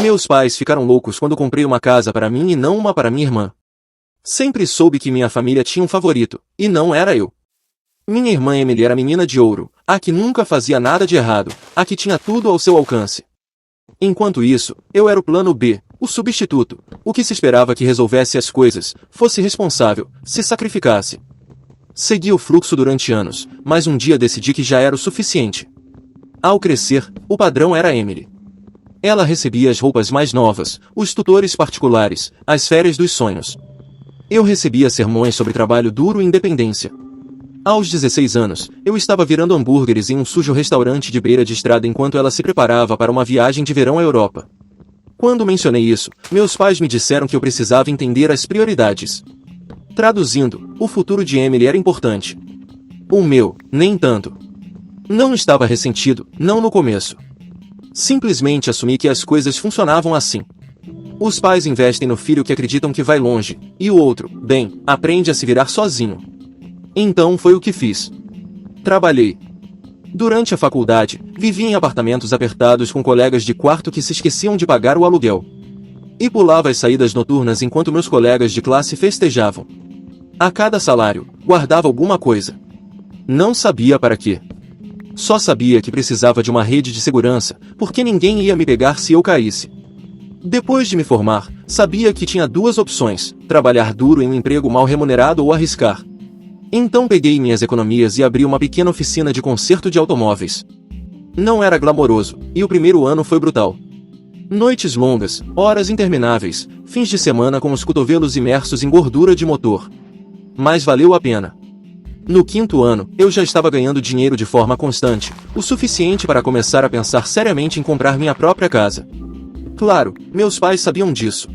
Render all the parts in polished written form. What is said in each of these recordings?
Meus pais ficaram loucos quando comprei uma casa para mim e não uma para minha irmã. Sempre soube que minha família tinha um favorito, e não era eu. Minha irmã Emily era a menina de ouro, a que nunca fazia nada de errado, a que tinha tudo ao seu alcance. Enquanto isso, eu era o plano B, o substituto, o que se esperava que resolvesse as coisas, fosse responsável, se sacrificasse. Segui o fluxo durante anos, mas um dia decidi que já era o suficiente. Ao crescer, o padrão era Emily. Ela recebia as roupas mais novas, os tutores particulares, as férias dos sonhos. Eu recebia sermões sobre trabalho duro e independência. Aos 16 anos, eu estava virando hambúrgueres em um sujo restaurante de beira de estrada enquanto ela se preparava para uma viagem de verão à Europa. Quando mencionei isso, meus pais me disseram que eu precisava entender as prioridades. Traduzindo, o futuro de Emily era importante. O meu, nem tanto. Não estava ressentido, não no começo. Simplesmente assumi que as coisas funcionavam assim. Os pais investem no filho que acreditam que vai longe, e o outro, bem, aprende a se virar sozinho. Então foi o que fiz. Trabalhei. Durante a faculdade, vivi em apartamentos apertados com colegas de quarto que se esqueciam de pagar o aluguel. E pulava as saídas noturnas enquanto meus colegas de classe festejavam. A cada salário, guardava alguma coisa. Não sabia para quê. Só sabia que precisava de uma rede de segurança, porque ninguém ia me pegar se eu caísse. Depois de me formar, sabia que tinha duas opções: trabalhar duro em um emprego mal remunerado ou arriscar. Então peguei minhas economias e abri uma pequena oficina de conserto de automóveis. Não era glamouroso, e o primeiro ano foi brutal. Noites longas, horas intermináveis, fins de semana com os cotovelos imersos em gordura de motor. Mas valeu a pena. No 5º ano, eu já estava ganhando dinheiro de forma constante, o suficiente para começar a pensar seriamente em comprar minha própria casa. Claro, meus pais sabiam disso.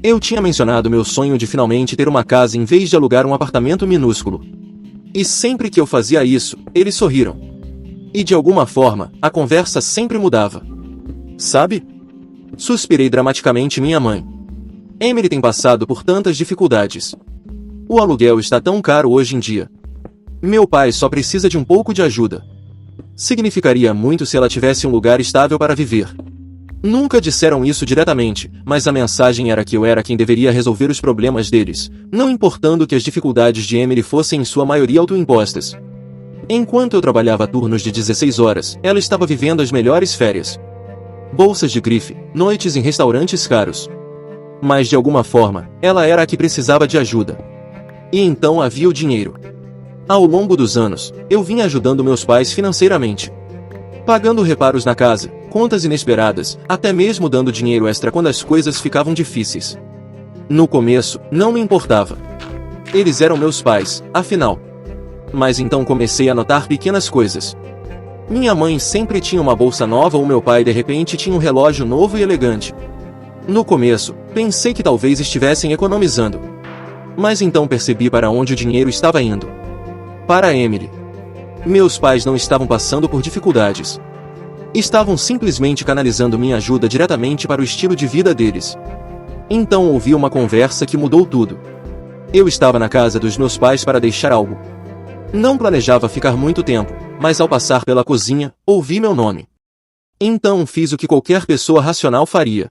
Eu tinha mencionado meu sonho de finalmente ter uma casa em vez de alugar um apartamento minúsculo. E sempre que eu fazia isso, eles sorriram. E de alguma forma, a conversa sempre mudava. Sabe? Suspirei dramaticamente minha mãe. Emily tem passado por tantas dificuldades. O aluguel está tão caro hoje em dia. Meu pai só precisa de um pouco de ajuda. Significaria muito se ela tivesse um lugar estável para viver. Nunca disseram isso diretamente, mas a mensagem era que eu era quem deveria resolver os problemas deles, não importando que as dificuldades de Emily fossem em sua maioria autoimpostas. Enquanto eu trabalhava turnos de 16 horas, ela estava vivendo as melhores férias. Bolsas de grife, noites em restaurantes caros. Mas de alguma forma, ela era a que precisava de ajuda. E então havia o dinheiro. Ao longo dos anos, eu vinha ajudando meus pais financeiramente. Pagando reparos na casa, contas inesperadas, até mesmo dando dinheiro extra quando as coisas ficavam difíceis. No começo, não me importava. Eles eram meus pais, afinal. Mas então comecei a notar pequenas coisas. Minha mãe sempre tinha uma bolsa nova ou meu pai de repente tinha um relógio novo e elegante. No começo, pensei que talvez estivessem economizando. Mas então percebi para onde o dinheiro estava indo. Para Emily. Meus pais não estavam passando por dificuldades. Estavam simplesmente canalizando minha ajuda diretamente para o estilo de vida deles. Então ouvi uma conversa que mudou tudo. Eu estava na casa dos meus pais para deixar algo. Não planejava ficar muito tempo, mas ao passar pela cozinha, ouvi meu nome. Então fiz o que qualquer pessoa racional faria.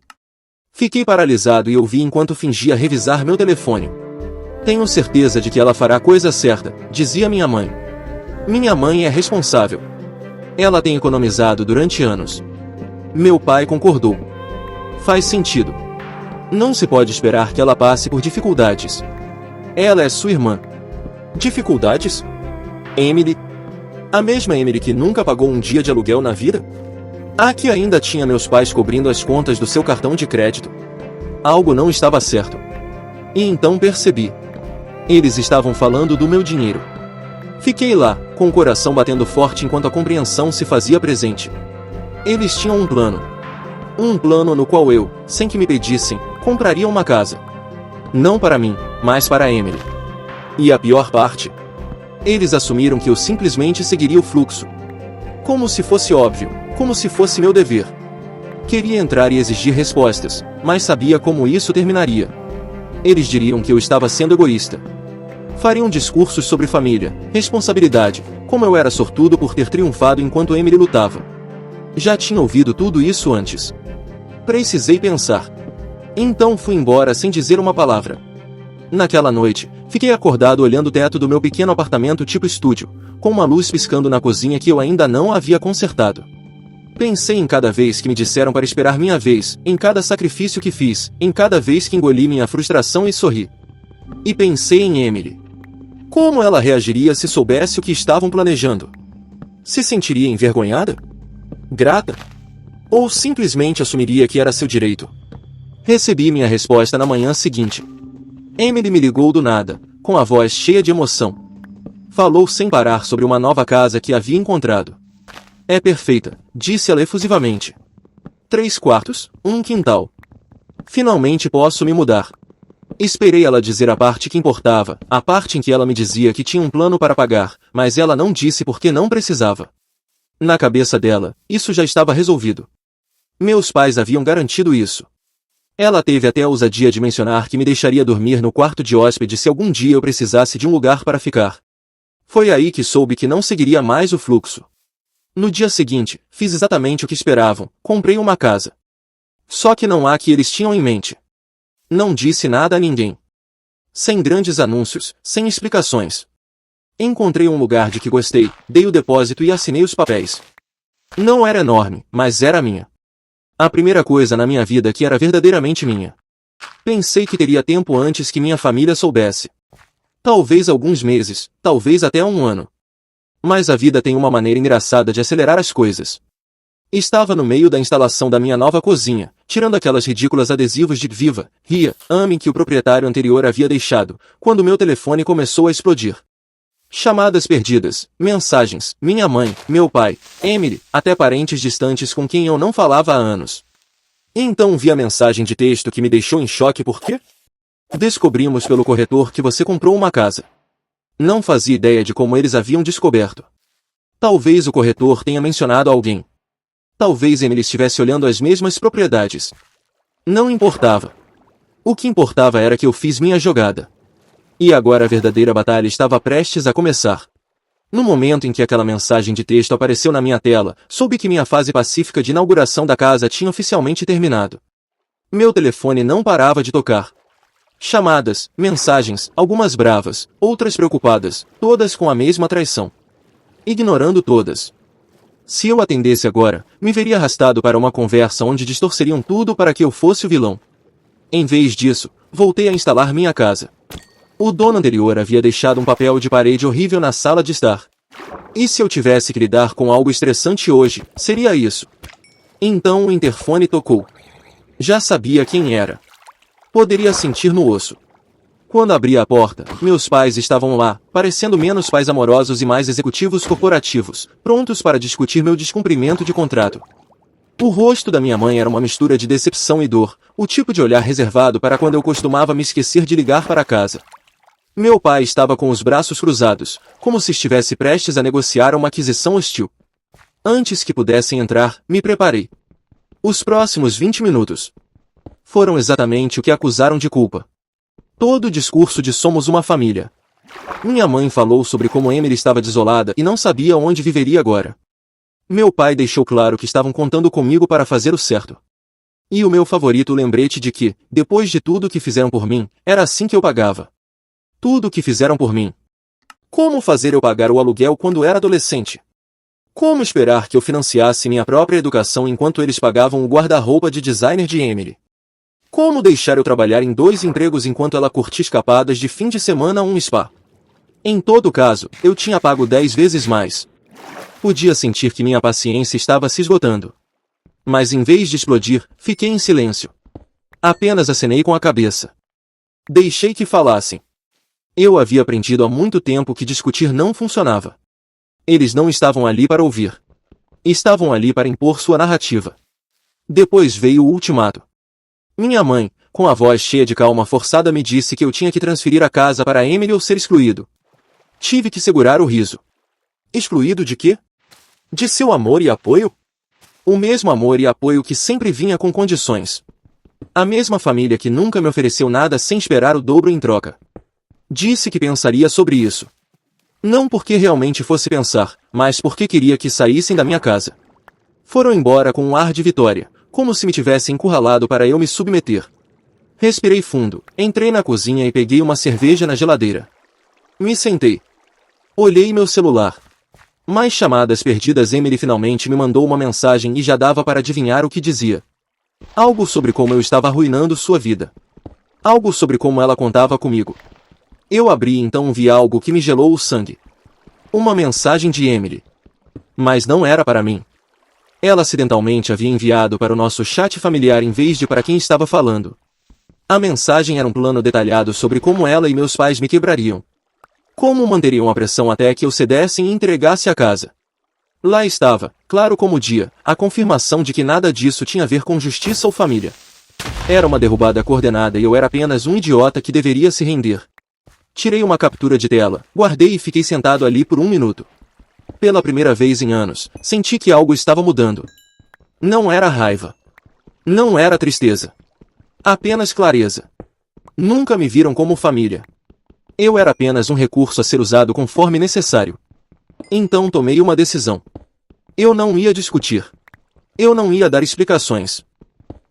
Fiquei paralisado e ouvi enquanto fingia revisar meu telefone. Tenho certeza de que ela fará a coisa certa, dizia minha mãe. Minha mãe é responsável. Ela tem economizado durante anos. Meu pai concordou. Faz sentido. Não se pode esperar que ela passe por dificuldades. Ela é sua irmã. Dificuldades? Emily? A mesma Emily que nunca pagou um dia de aluguel na vida? A que ainda tinha meus pais cobrindo as contas do seu cartão de crédito. Algo não estava certo. E então percebi. Eles estavam falando do meu dinheiro. Fiquei lá, com o coração batendo forte enquanto a compreensão se fazia presente. Eles tinham um plano. Um plano no qual eu, sem que me pedissem, compraria uma casa. Não para mim, mas para Emily. E a pior parte? Eles assumiram que eu simplesmente seguiria o fluxo. Como se fosse óbvio, como se fosse meu dever. Queria entrar e exigir respostas, mas sabia como isso terminaria. Eles diriam que eu estava sendo egoísta. Fariam discursos sobre família, responsabilidade, como eu era sortudo por ter triunfado enquanto Emily lutava. Já tinha ouvido tudo isso antes. Precisei pensar. Então fui embora sem dizer uma palavra. Naquela noite, fiquei acordado olhando o teto do meu pequeno apartamento tipo estúdio, com uma luz piscando na cozinha que eu ainda não havia consertado. Pensei em cada vez que me disseram para esperar minha vez, em cada sacrifício que fiz, em cada vez que engoli minha frustração e sorri. E pensei em Emily. Como ela reagiria se soubesse o que estavam planejando? Se sentiria envergonhada? Grata? Ou simplesmente assumiria que era seu direito? Recebi minha resposta na manhã seguinte. Emily me ligou do nada, com a voz cheia de emoção. Falou sem parar sobre uma nova casa que havia encontrado. É perfeita, disse ela efusivamente. 3 quartos, um quintal. Finalmente posso me mudar. Esperei ela dizer a parte que importava, a parte em que ela me dizia que tinha um plano para pagar, mas ela não disse porque não precisava. Na cabeça dela, isso já estava resolvido. Meus pais haviam garantido isso. Ela teve até a ousadia de mencionar que me deixaria dormir no quarto de hóspede se algum dia eu precisasse de um lugar para ficar. Foi aí que soube que não seguiria mais o fluxo. No dia seguinte, fiz exatamente o que esperavam, comprei uma casa. Só que não há que eles tinham em mente. Não disse nada a ninguém. Sem grandes anúncios, sem explicações. Encontrei um lugar de que gostei, dei o depósito e assinei os papéis. Não era enorme, mas era minha. A primeira coisa na minha vida que era verdadeiramente minha. Pensei que teria tempo antes que minha família soubesse. Talvez alguns meses, talvez até um ano. Mas a vida tem uma maneira engraçada de acelerar as coisas. Estava no meio da instalação da minha nova cozinha, tirando aquelas ridículas adesivos de Viva, Ria, Ame que o proprietário anterior havia deixado, quando meu telefone começou a explodir. Chamadas perdidas, mensagens, minha mãe, meu pai, Emily, até parentes distantes com quem eu não falava há anos. Então vi a mensagem de texto que me deixou em choque porque descobrimos pelo corretor que você comprou uma casa. Não fazia ideia de como eles haviam descoberto. Talvez o corretor tenha mencionado a alguém. Talvez Emily estivesse olhando as mesmas propriedades. Não importava. O que importava era que eu fiz minha jogada. E agora a verdadeira batalha estava prestes a começar. No momento em que aquela mensagem de texto apareceu na minha tela, soube que minha fase pacífica de inauguração da casa tinha oficialmente terminado. Meu telefone não parava de tocar. Chamadas, mensagens, algumas bravas, outras preocupadas, todas com a mesma traição. Ignorando todas. Se eu atendesse agora, me veria arrastado para uma conversa onde distorceriam tudo para que eu fosse o vilão. Em vez disso, voltei a instalar minha casa. O dono anterior havia deixado um papel de parede horrível na sala de estar. E se eu tivesse que lidar com algo estressante hoje, seria isso. Então o interfone tocou. Já sabia quem era. Poderia sentir no osso. Quando abri a porta, meus pais estavam lá, parecendo menos pais amorosos e mais executivos corporativos, prontos para discutir meu descumprimento de contrato. O rosto da minha mãe era uma mistura de decepção e dor, o tipo de olhar reservado para quando eu costumava me esquecer de ligar para casa. Meu pai estava com os braços cruzados, como se estivesse prestes a negociar uma aquisição hostil. Antes que pudessem entrar, me preparei. Os próximos 20 minutos foram exatamente o que acusaram de culpa. Todo o discurso de somos uma família. Minha mãe falou sobre como Emily estava desolada e não sabia onde viveria agora. Meu pai deixou claro que estavam contando comigo para fazer o certo. E o meu favorito lembrete de que, depois de tudo que fizeram por mim, era assim que eu pagava. Tudo o que fizeram por mim. Como fazer eu pagar o aluguel quando era adolescente? Como esperar que eu financiasse minha própria educação enquanto eles pagavam o guarda-roupa de designer de Emily? Como deixar eu trabalhar em 2 empregos enquanto ela curtia escapadas de fim de semana a um spa? Em todo caso, eu tinha pago 10 vezes mais. Podia sentir que minha paciência estava se esgotando. Mas em vez de explodir, fiquei em silêncio. Apenas acenei com a cabeça. Deixei que falassem. Eu havia aprendido há muito tempo que discutir não funcionava. Eles não estavam ali para ouvir. Estavam ali para impor sua narrativa. Depois veio o ultimato. Minha mãe, com a voz cheia de calma forçada, me disse que eu tinha que transferir a casa para Emily ou ser excluído. Tive que segurar o riso. Excluído de quê? De seu amor e apoio? O mesmo amor e apoio que sempre vinha com condições. A mesma família que nunca me ofereceu nada sem esperar o dobro em troca. Disse que pensaria sobre isso. Não porque realmente fosse pensar, mas porque queria que saíssem da minha casa. Foram embora com um ar de vitória, como se me tivesse encurralado para eu me submeter. Respirei fundo, entrei na cozinha e peguei uma cerveja na geladeira. Me sentei. Olhei meu celular. Mais chamadas perdidas. Emily finalmente me mandou uma mensagem e já dava para adivinhar o que dizia. Algo sobre como eu estava arruinando sua vida. Algo sobre como ela contava comigo. Eu abri e então vi algo que me gelou o sangue. Uma mensagem de Emily. Mas não era para mim. Ela acidentalmente havia enviado para o nosso chat familiar em vez de para quem estava falando. A mensagem era um plano detalhado sobre como ela e meus pais me quebrariam. Como manteriam a pressão até que eu cedesse e entregasse a casa. Lá estava, claro como o dia, a confirmação de que nada disso tinha a ver com justiça ou família. Era uma derrubada coordenada e eu era apenas um idiota que deveria se render. Tirei uma captura de tela, guardei e fiquei sentado ali por 1 minuto. Pela primeira vez em anos, senti que algo estava mudando. Não era raiva. Não era tristeza. Apenas clareza. Nunca me viram como família. Eu era apenas um recurso a ser usado conforme necessário. Então tomei uma decisão. Eu não ia discutir. Eu não ia dar explicações.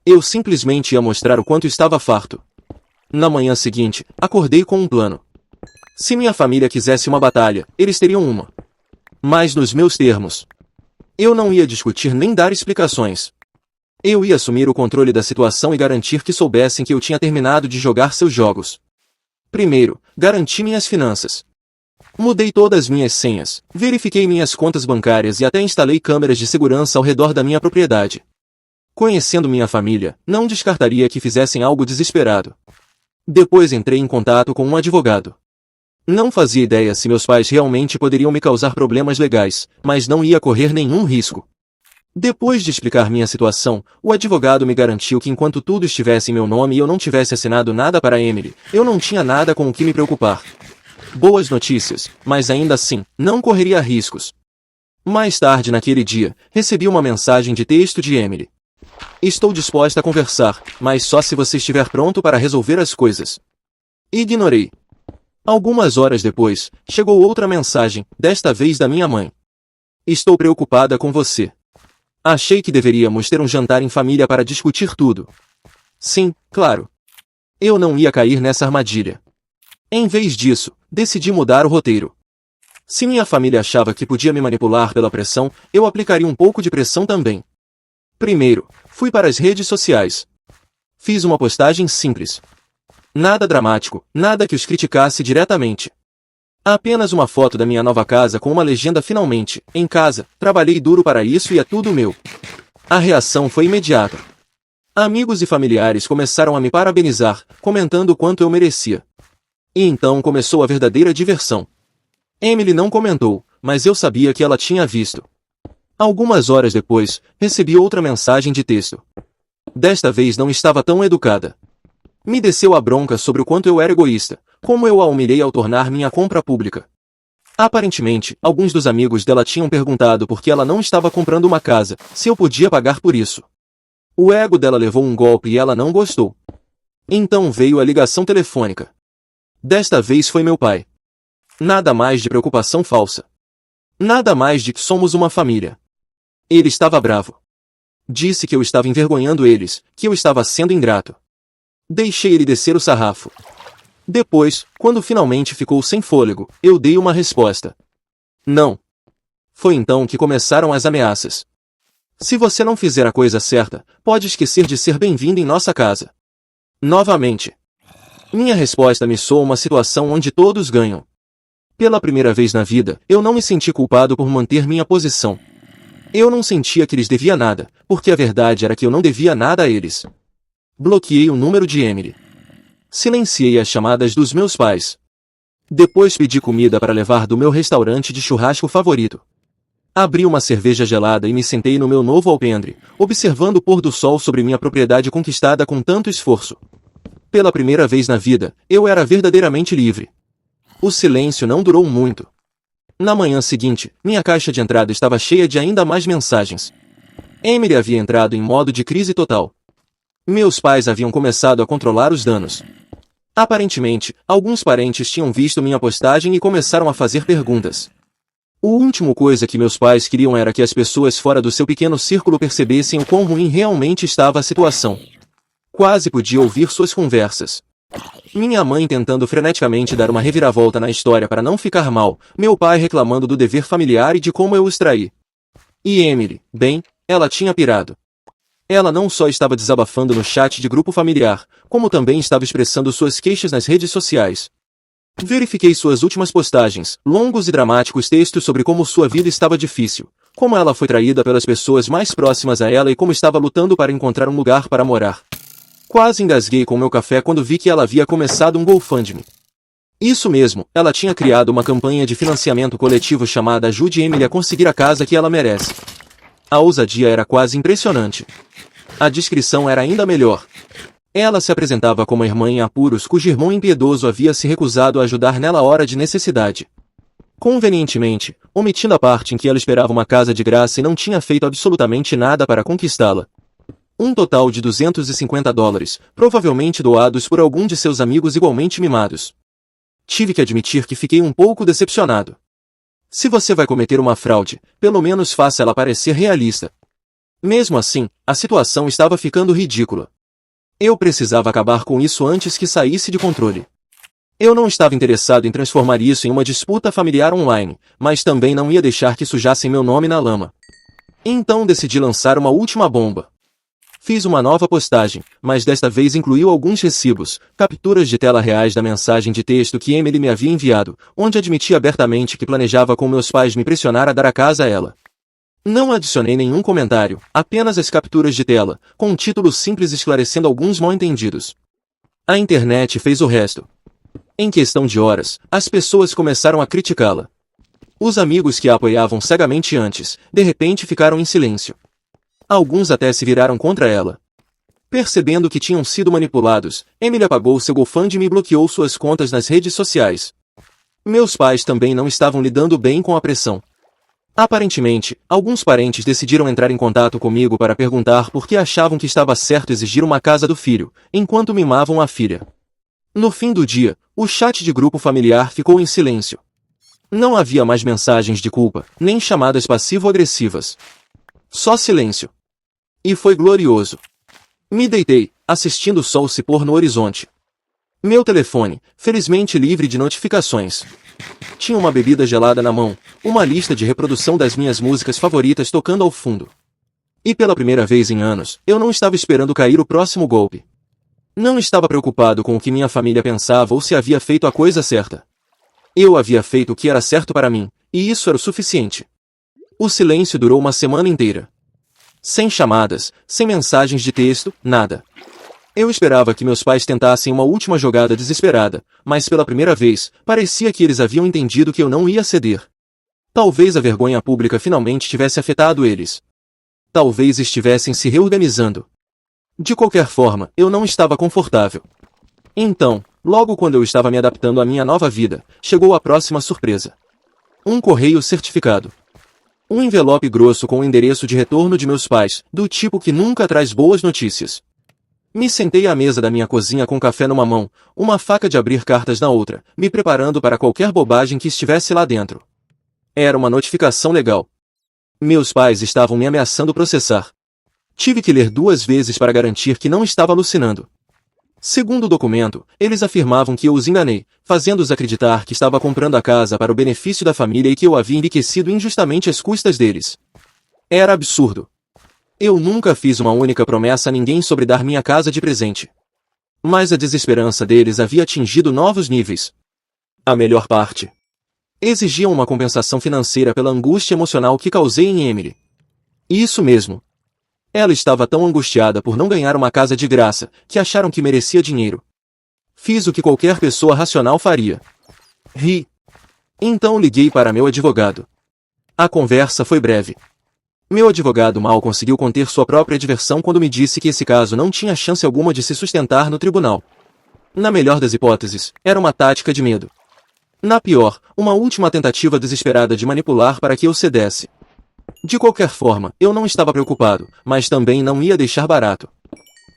Eu simplesmente ia mostrar o quanto estava farto. Na manhã seguinte, acordei com um plano. Se minha família quisesse uma batalha, eles teriam uma. Mas nos meus termos. Eu não ia discutir nem dar explicações. Eu ia assumir o controle da situação e garantir que soubessem que eu tinha terminado de jogar seus jogos. Primeiro, garanti minhas finanças. Mudei todas minhas senhas, verifiquei minhas contas bancárias e até instalei câmeras de segurança ao redor da minha propriedade. Conhecendo minha família, não descartaria que fizessem algo desesperado. Depois entrei em contato com um advogado. Não fazia ideia se meus pais realmente poderiam me causar problemas legais, mas não ia correr nenhum risco. Depois de explicar minha situação, o advogado me garantiu que enquanto tudo estivesse em meu nome e eu não tivesse assinado nada para Emily, eu não tinha nada com o que me preocupar. Boas notícias, mas ainda assim, não correria riscos. Mais tarde naquele dia, recebi uma mensagem de texto de Emily. Estou disposta a conversar, mas só se você estiver pronto para resolver as coisas. Ignorei. Algumas horas depois, chegou outra mensagem, desta vez da minha mãe. Estou preocupada com você. Achei que deveríamos ter um jantar em família para discutir tudo. Sim, claro. Eu não ia cair nessa armadilha. Em vez disso, decidi mudar o roteiro. Se minha família achava que podia me manipular pela pressão, eu aplicaria um pouco de pressão também. Primeiro, fui para as redes sociais. Fiz uma postagem simples. Nada dramático, nada que os criticasse diretamente. Apenas uma foto da minha nova casa com uma legenda finalmente, em casa, trabalhei duro para isso e é tudo meu. A reação foi imediata. Amigos e familiares começaram a me parabenizar, comentando o quanto eu merecia. E então começou a verdadeira diversão. Emily não comentou, mas eu sabia que ela tinha visto. Algumas horas depois, recebi outra mensagem de texto. Desta vez não estava tão educada. Me desceu a bronca sobre o quanto eu era egoísta, como eu a humilhei ao tornar minha compra pública. Aparentemente, alguns dos amigos dela tinham perguntado por que ela não estava comprando uma casa, se eu podia pagar por isso. O ego dela levou um golpe e ela não gostou. Então veio a ligação telefônica. Desta vez foi meu pai. Nada mais de preocupação falsa. Nada mais de que somos uma família. Ele estava bravo. Disse que eu estava envergonhando eles, que eu estava sendo ingrato. Deixei ele descer o sarrafo. Depois, quando finalmente ficou sem fôlego, eu dei uma resposta. Não. Foi então que começaram as ameaças. Se você não fizer a coisa certa, pode esquecer de ser bem-vindo em nossa casa. Novamente. Minha resposta me soou uma situação onde todos ganham. Pela primeira vez na vida, eu não me senti culpado por manter minha posição. Eu não sentia que lhes devia nada, porque a verdade era que eu não devia nada a eles. Bloqueei o número de Emily. Silenciei as chamadas dos meus pais. Depois pedi comida para levar do meu restaurante de churrasco favorito. Abri uma cerveja gelada e me sentei no meu novo alpendre, observando o pôr do sol sobre minha propriedade conquistada com tanto esforço. Pela primeira vez na vida, eu era verdadeiramente livre. O silêncio não durou muito. Na manhã seguinte, minha caixa de entrada estava cheia de ainda mais mensagens. Emily havia entrado em modo de crise total. Meus pais haviam começado a controlar os danos. Aparentemente, alguns parentes tinham visto minha postagem e começaram a fazer perguntas. A última coisa que meus pais queriam era que as pessoas fora do seu pequeno círculo percebessem o quão ruim realmente estava a situação. Quase podia ouvir suas conversas. Minha mãe tentando freneticamente dar uma reviravolta na história para não ficar mal, meu pai reclamando do dever familiar e de como eu os traí. E Emily, bem, ela tinha pirado. Ela não só estava desabafando no chat de grupo familiar, como também estava expressando suas queixas nas redes sociais. Verifiquei suas últimas postagens, longos e dramáticos textos sobre como sua vida estava difícil, como ela foi traída pelas pessoas mais próximas a ela e como estava lutando para encontrar um lugar para morar. Quase engasguei com meu café quando vi que ela havia começado um GoFundMe. Isso mesmo, ela tinha criado uma campanha de financiamento coletivo chamada Ajude Emily a conseguir a casa que ela merece. A ousadia era quase impressionante. A descrição era ainda melhor. Ela se apresentava como a irmã em apuros cujo irmão impiedoso havia se recusado a ajudar nela à hora de necessidade. Convenientemente, omitindo a parte em que ela esperava uma casa de graça e não tinha feito absolutamente nada para conquistá-la. Um total de $250, provavelmente doados por algum de seus amigos igualmente mimados. Tive que admitir que fiquei um pouco decepcionado. Se você vai cometer uma fraude, pelo menos faça ela parecer realista. Mesmo assim, a situação estava ficando ridícula. Eu precisava acabar com isso antes que saísse de controle. Eu não estava interessado em transformar isso em uma disputa familiar online, mas também não ia deixar que sujassem meu nome na lama. Então decidi lançar uma última bomba. Fiz uma nova postagem, mas desta vez incluiu alguns recibos, capturas de tela reais da mensagem de texto que Emily me havia enviado, onde admitia abertamente que planejava com meus pais me pressionar a dar a casa a ela. Não adicionei nenhum comentário, apenas as capturas de tela, com um título simples esclarecendo alguns mal-entendidos. A internet fez o resto. Em questão de horas, as pessoas começaram a criticá-la. Os amigos que a apoiavam cegamente antes, de repente ficaram em silêncio. Alguns até se viraram contra ela. Percebendo que tinham sido manipulados, Emily apagou seu GoFundMe e bloqueou suas contas nas redes sociais. Meus pais também não estavam lidando bem com a pressão. Aparentemente, alguns parentes decidiram entrar em contato comigo para perguntar por que achavam que estava certo exigir uma casa do filho, enquanto mimavam a filha. No fim do dia, o chat de grupo familiar ficou em silêncio. Não havia mais mensagens de culpa, nem chamadas passivo-agressivas. Só silêncio. E foi glorioso. Me deitei, assistindo o sol se pôr no horizonte. Meu telefone, felizmente livre de notificações. Tinha uma bebida gelada na mão, uma lista de reprodução das minhas músicas favoritas tocando ao fundo. E pela primeira vez em anos, eu não estava esperando cair o próximo golpe. Não estava preocupado com o que minha família pensava ou se havia feito a coisa certa. Eu havia feito o que era certo para mim, e isso era o suficiente. O silêncio durou uma semana inteira. Sem chamadas, sem mensagens de texto, nada. Eu esperava que meus pais tentassem uma última jogada desesperada, mas pela primeira vez, parecia que eles haviam entendido que eu não ia ceder. Talvez a vergonha pública finalmente tivesse afetado eles. Talvez estivessem se reorganizando. De qualquer forma, eu não estava confortável. Então, logo quando eu estava me adaptando à minha nova vida, chegou a próxima surpresa. Um correio certificado. Um envelope grosso com o endereço de retorno de meus pais, do tipo que nunca traz boas notícias. Me sentei à mesa da minha cozinha com café numa mão, uma faca de abrir cartas na outra, me preparando para qualquer bobagem que estivesse lá dentro. Era uma notificação legal. Meus pais estavam me ameaçando processar. Tive que ler 2 vezes para garantir que não estava alucinando. Segundo o documento, eles afirmavam que eu os enganei, fazendo-os acreditar que estava comprando a casa para o benefício da família e que eu havia enriquecido injustamente às custas deles. Era absurdo. Eu nunca fiz uma única promessa a ninguém sobre dar minha casa de presente. Mas a desesperança deles havia atingido novos níveis. A melhor parte. Exigiam uma compensação financeira pela angústia emocional que causei em Emily. Isso mesmo. Ela estava tão angustiada por não ganhar uma casa de graça, que acharam que merecia dinheiro. Fiz o que qualquer pessoa racional faria. Ri. Então liguei para meu advogado. A conversa foi breve. Meu advogado mal conseguiu conter sua própria diversão quando me disse que esse caso não tinha chance alguma de se sustentar no tribunal. Na melhor das hipóteses, era uma tática de medo. Na pior, uma última tentativa desesperada de manipular para que eu cedesse. De qualquer forma, eu não estava preocupado, mas também não ia deixar barato.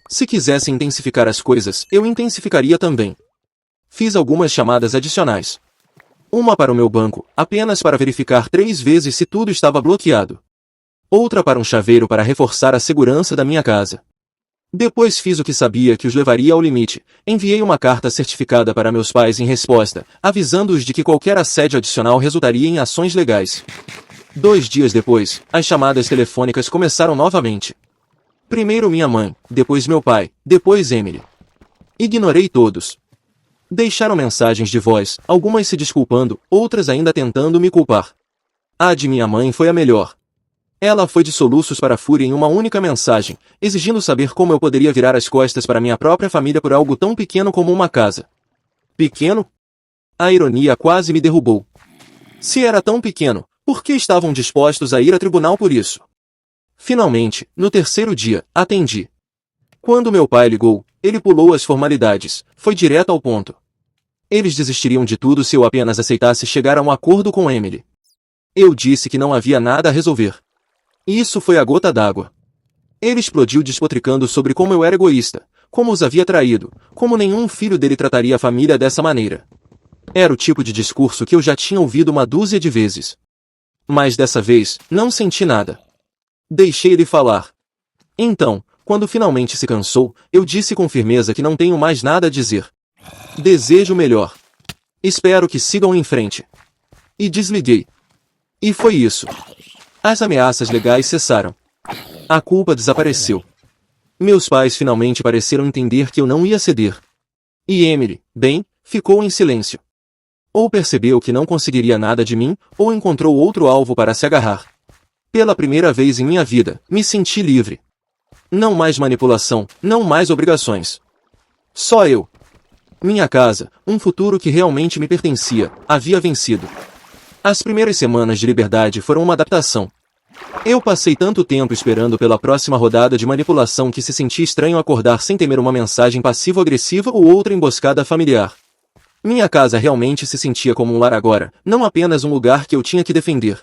Se quisesse intensificar as coisas, eu intensificaria também. Fiz algumas chamadas adicionais. Uma para o meu banco, apenas para verificar 3 vezes se tudo estava bloqueado. Outra para um chaveiro para reforçar a segurança da minha casa. Depois fiz o que sabia que os levaria ao limite. Enviei uma carta certificada para meus pais em resposta, avisando-os de que qualquer assédio adicional resultaria em ações legais. 2 dias depois, as chamadas telefônicas começaram novamente. Primeiro minha mãe, depois meu pai, depois Emily. Ignorei todos. Deixaram mensagens de voz, algumas se desculpando, outras ainda tentando me culpar. A de minha mãe foi a melhor. Ela foi de soluços para a fúria em uma única mensagem, exigindo saber como eu poderia virar as costas para minha própria família por algo tão pequeno como uma casa. Pequeno? A ironia quase me derrubou. Se era tão pequeno, por que estavam dispostos a ir a tribunal por isso? Finalmente, no 3º dia, atendi. Quando meu pai ligou, ele pulou as formalidades, foi direto ao ponto. Eles desistiriam de tudo se eu apenas aceitasse chegar a um acordo com Emily. Eu disse que não havia nada a resolver. Isso foi a gota d'água. Ele explodiu despotricando sobre como eu era egoísta, como os havia traído, como nenhum filho dele trataria a família dessa maneira. Era o tipo de discurso que eu já tinha ouvido uma dúzia de vezes. Mas dessa vez, não senti nada. Deixei ele falar. Então, quando finalmente se cansou, eu disse com firmeza que não tenho mais nada a dizer. Desejo o melhor. Espero que sigam em frente. E desliguei. E foi isso. As ameaças legais cessaram. A culpa desapareceu. Meus pais finalmente pareceram entender que eu não ia ceder. E Emily, bem, ficou em silêncio. Ou percebeu que não conseguiria nada de mim, ou encontrou outro alvo para se agarrar. Pela primeira vez em minha vida, me senti livre. Não mais manipulação, não mais obrigações. Só eu. Minha casa, um futuro que realmente me pertencia, havia vencido. As primeiras semanas de liberdade foram uma adaptação. Eu passei tanto tempo esperando pela próxima rodada de manipulação que se senti estranho acordar sem temer uma mensagem passivo-agressiva ou outra emboscada familiar. Minha casa realmente se sentia como um lar agora, não apenas um lugar que eu tinha que defender.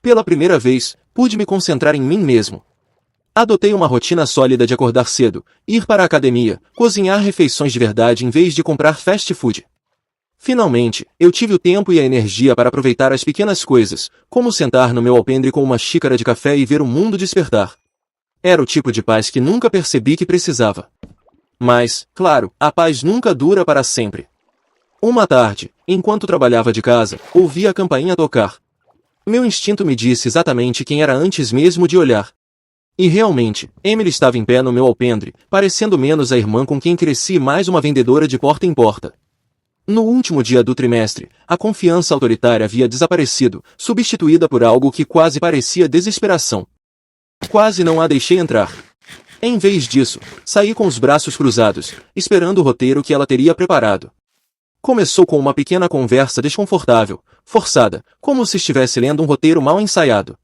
Pela primeira vez, pude me concentrar em mim mesmo. Adotei uma rotina sólida de acordar cedo, ir para a academia, cozinhar refeições de verdade em vez de comprar fast food. Finalmente, eu tive o tempo e a energia para aproveitar as pequenas coisas, como sentar no meu alpendre com uma xícara de café e ver o mundo despertar. Era o tipo de paz que nunca percebi que precisava. Mas, claro, a paz nunca dura para sempre. Uma tarde, enquanto trabalhava de casa, ouvi a campainha tocar. Meu instinto me disse exatamente quem era antes mesmo de olhar. E realmente, Emily estava em pé no meu alpendre, parecendo menos a irmã com quem cresci e mais uma vendedora de porta em porta. No último dia do trimestre, a confiança autoritária havia desaparecido, substituída por algo que quase parecia desesperação. Quase não a deixei entrar. Em vez disso, saí com os braços cruzados, esperando o roteiro que ela teria preparado. Começou com uma pequena conversa desconfortável, forçada, como se estivesse lendo um roteiro mal ensaiado.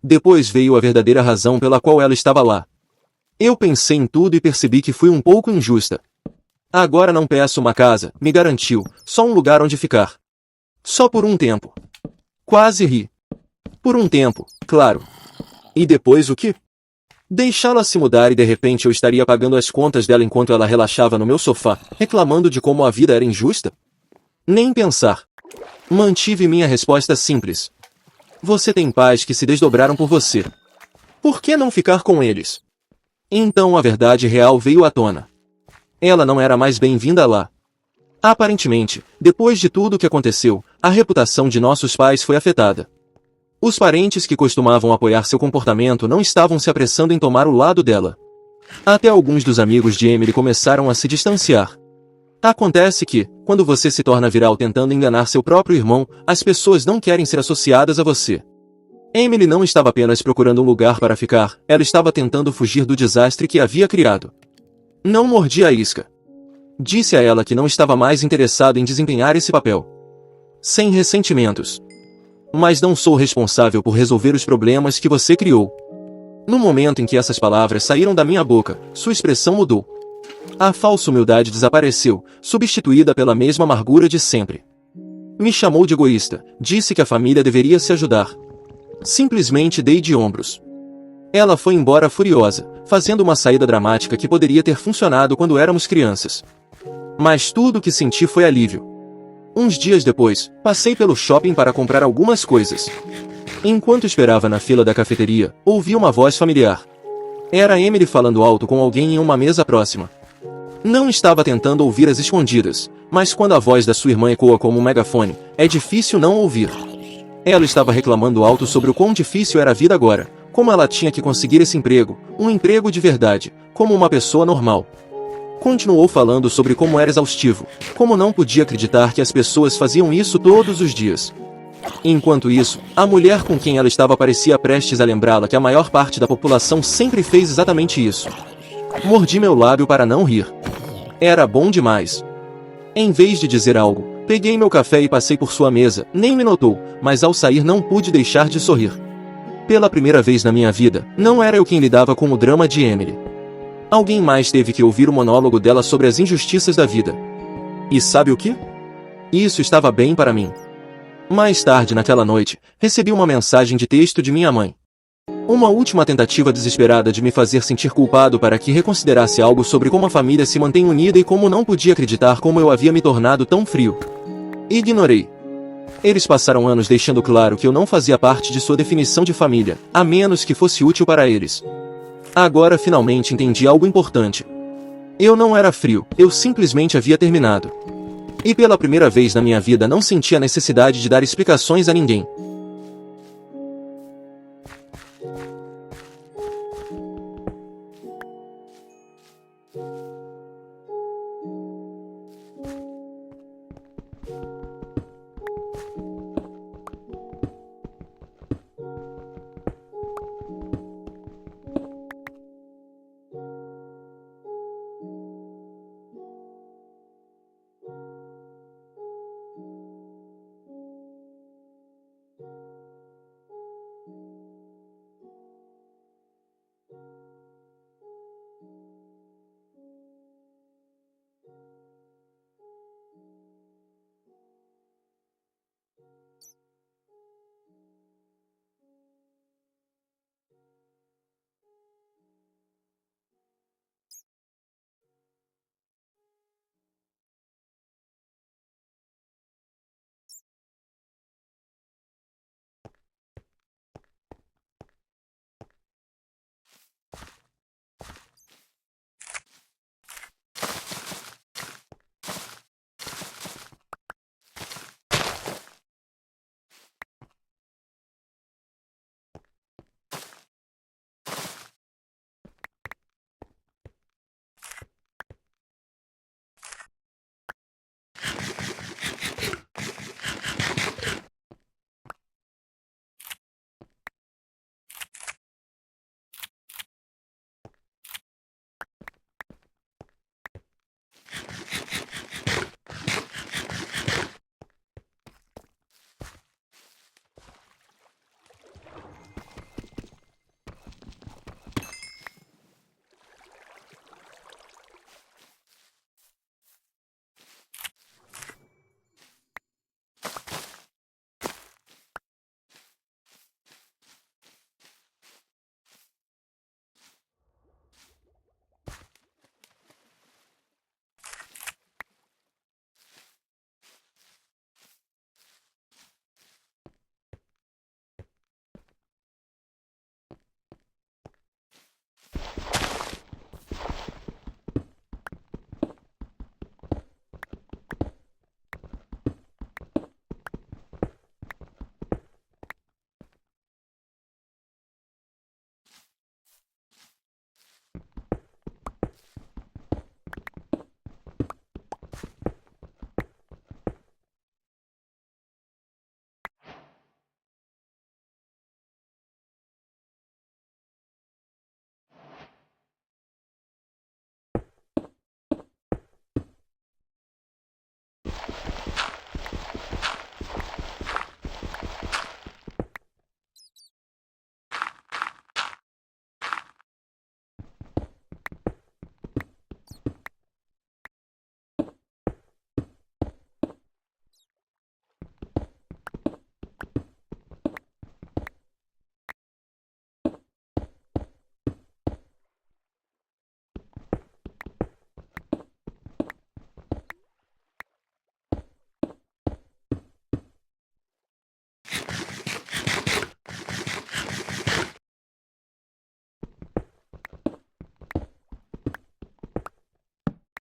Depois veio a verdadeira razão pela qual ela estava lá. Eu pensei em tudo e percebi que fui um pouco injusta. Agora não peço uma casa, me garantiu, só um lugar onde ficar. Só por um tempo. Quase ri. Por um tempo, claro. E depois o quê? Deixá-la se mudar e de repente eu estaria pagando as contas dela enquanto ela relaxava no meu sofá, reclamando de como a vida era injusta? Nem pensar. Mantive minha resposta simples. Você tem pais que se desdobraram por você. Por que não ficar com eles? Então a verdade real veio à tona. Ela não era mais bem-vinda lá. Aparentemente, depois de tudo o que aconteceu, a reputação de nossos pais foi afetada. Os parentes que costumavam apoiar seu comportamento não estavam se apressando em tomar o lado dela. Até alguns dos amigos de Emily começaram a se distanciar. Acontece que, quando você se torna viral tentando enganar seu próprio irmão, as pessoas não querem ser associadas a você. Emily não estava apenas procurando um lugar para ficar, ela estava tentando fugir do desastre que havia criado. Não mordi a isca. Disse a ela que não estava mais interessado em desempenhar esse papel. Sem ressentimentos. Mas não sou responsável por resolver os problemas que você criou. No momento em que essas palavras saíram da minha boca, sua expressão mudou. A falsa humildade desapareceu, substituída pela mesma amargura de sempre. Me chamou de egoísta, disse que a família deveria se ajudar. Simplesmente dei de ombros. Ela foi embora furiosa, fazendo uma saída dramática que poderia ter funcionado quando éramos crianças. Mas tudo o que senti foi alívio. Uns dias depois, passei pelo shopping para comprar algumas coisas. Enquanto esperava na fila da cafeteria, ouvi uma voz familiar. Era Emily falando alto com alguém em uma mesa próxima. Não estava tentando ouvir às escondidas, mas quando a voz da sua irmã ecoa como um megafone, é difícil não ouvir. Ela estava reclamando alto sobre o quão difícil era a vida agora, como ela tinha que conseguir esse emprego, um emprego de verdade, como uma pessoa normal. Continuou falando sobre como era exaustivo, como não podia acreditar que as pessoas faziam isso todos os dias. Enquanto isso, a mulher com quem ela estava parecia prestes a lembrá-la que a maior parte da população sempre fez exatamente isso. Mordi meu lábio para não rir. Era bom demais. Em vez de dizer algo, peguei meu café e passei por sua mesa, nem me notou, mas ao sair não pude deixar de sorrir. Pela primeira vez na minha vida, não era eu quem lidava com o drama de Emily. Alguém mais teve que ouvir o monólogo dela sobre as injustiças da vida. E sabe o que? Isso estava bem para mim. Mais tarde naquela noite, recebi uma mensagem de texto de minha mãe. Uma última tentativa desesperada de me fazer sentir culpado para que reconsiderasse algo sobre como a família se mantém unida e como não podia acreditar como eu havia me tornado tão frio. Ignorei. Eles passaram anos deixando claro que eu não fazia parte de sua definição de família, a menos que fosse útil para eles. Agora finalmente entendi algo importante. Eu não era frio, eu simplesmente havia terminado. E pela primeira vez na minha vida não senti a necessidade de dar explicações a ninguém.